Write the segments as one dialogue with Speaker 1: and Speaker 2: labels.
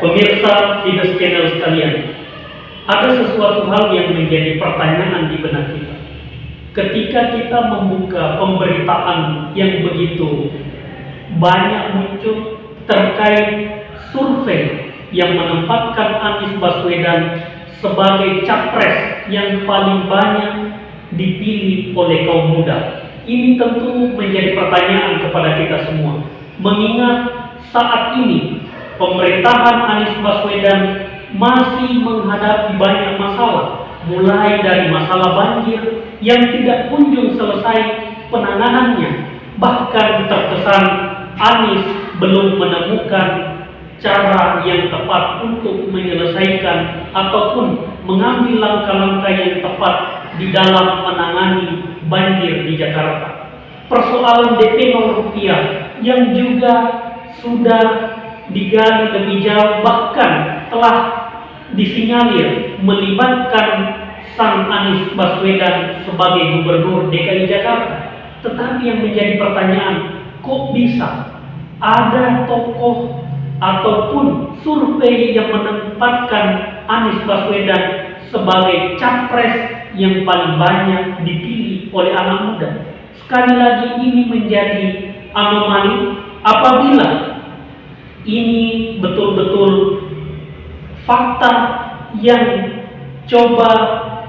Speaker 1: Pemirsa Fides Channel sekalian, ada sesuatu hal yang menjadi pertanyaan di benak kita. Ketika kita membuka pemberitaan yang begitu banyak muncul terkait survei yang menempatkan Anies Baswedan sebagai capres yang paling banyak dipilih oleh kaum muda. Ini tentu menjadi pertanyaan kepada kita semua, mengingat saat ini pemerintahan Anies Baswedan masih menghadapi banyak masalah, mulai dari masalah banjir yang tidak kunjung selesai penanganannya. Bahkan terkesan Anies belum menemukan cara yang tepat untuk menyelesaikan ataupun mengambil langkah-langkah yang tepat di dalam menangani banjir di Jakarta. Persoalan DP 0 rupiah yang juga sudah digali lebih jauh, bahkan telah disinyalir melibatkan sang Anies Baswedan sebagai gubernur DKI Jakarta. Tetapi yang menjadi pertanyaan, kok bisa ada tokoh ataupun survei yang menempatkan Anies Baswedan sebagai capres yang paling banyak dipilih oleh anak muda? Sekali lagi ini menjadi anomali apabila ini betul-betul fakta yang coba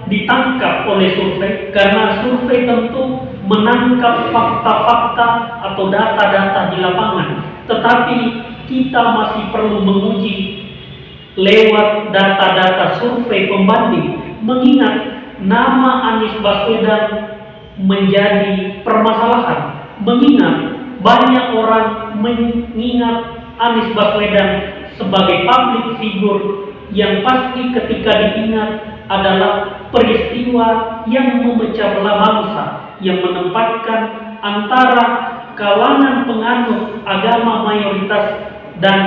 Speaker 1: ditangkap oleh survei, karena survei tentu menangkap fakta-fakta atau data-data di lapangan, tetapi kita masih perlu menguji lewat data-data survei pembanding, mengingat nama Anies Baswedan menjadi permasalahan, mengingat banyak orang mengingat Anies Baswedan sebagai public figure yang pasti ketika diingat adalah peristiwa yang memecah belah bangsa, yang menempatkan antara kalangan penganut agama mayoritas dan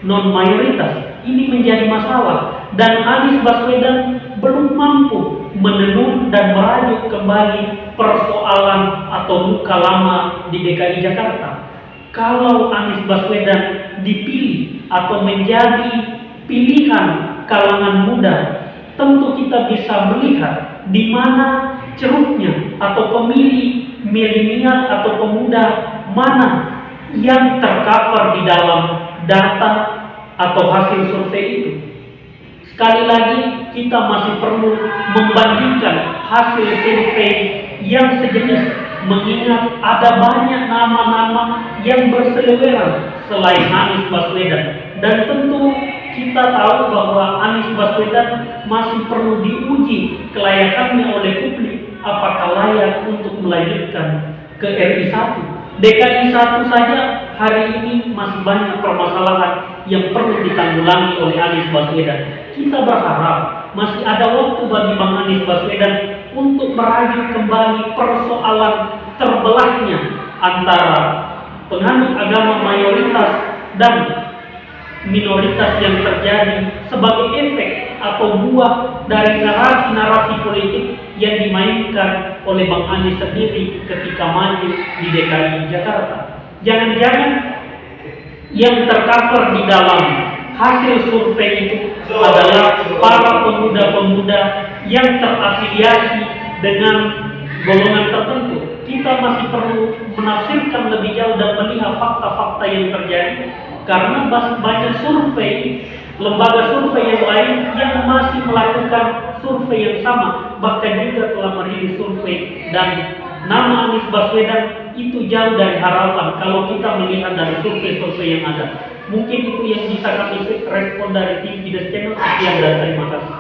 Speaker 1: non-mayoritas. Ini menjadi masalah, dan Anies Baswedan belum mampu menenun dan merajuk kembali persoalan atau luka lama di DKI Jakarta. Kalau Anies Baswedan dipilih atau menjadi pilihan kalangan muda, tentu kita bisa melihat di mana ceruknya atau pemilih milenial atau pemuda mana yang tercover di dalam data atau hasil survei itu. Sekali lagi kita masih perlu membandingkan hasil survei yang sejenis, mengingat ada banyak nama-nama yang berseliweran selain Anies Baswedan, dan tentu kita tahu bahwa Anies Baswedan masih perlu diuji kelayakannya oleh publik, apakah layak untuk melanjutkan ke RI 1. DKI 1 saja hari ini masih banyak permasalahan yang perlu ditanggulangi oleh Anies Baswedan. Kita berharap masih ada waktu bagi Bang Anies Baswedan untuk merajuk kembali persoalan terbelahnya antara penganut agama mayoritas dan minoritas yang terjadi sebagai efek atau buah dari narasi-narasi politik yang dimainkan oleh Bang Anies sendiri ketika maju di DKI Jakarta. Jangan-jangan yang tercover di dalam hasil survei itu adalah para pemuda-pemuda yang terafiliasi dengan golongan tertentu. Kita masih perlu menafsirkan lebih jauh dan melihat fakta-fakta yang terjadi, karena banyak survei, lembaga survei yang lain yang masih melakukan survei yang sama, bahkan juga telah merilis survei, dan nama Anies Baswedan itu jauh dari harapan kalau kita melihat dari survei-survei yang ada. Mungkin itu yang bisa kami respon dari tim Fides Channel. Sekian dan terima kasih.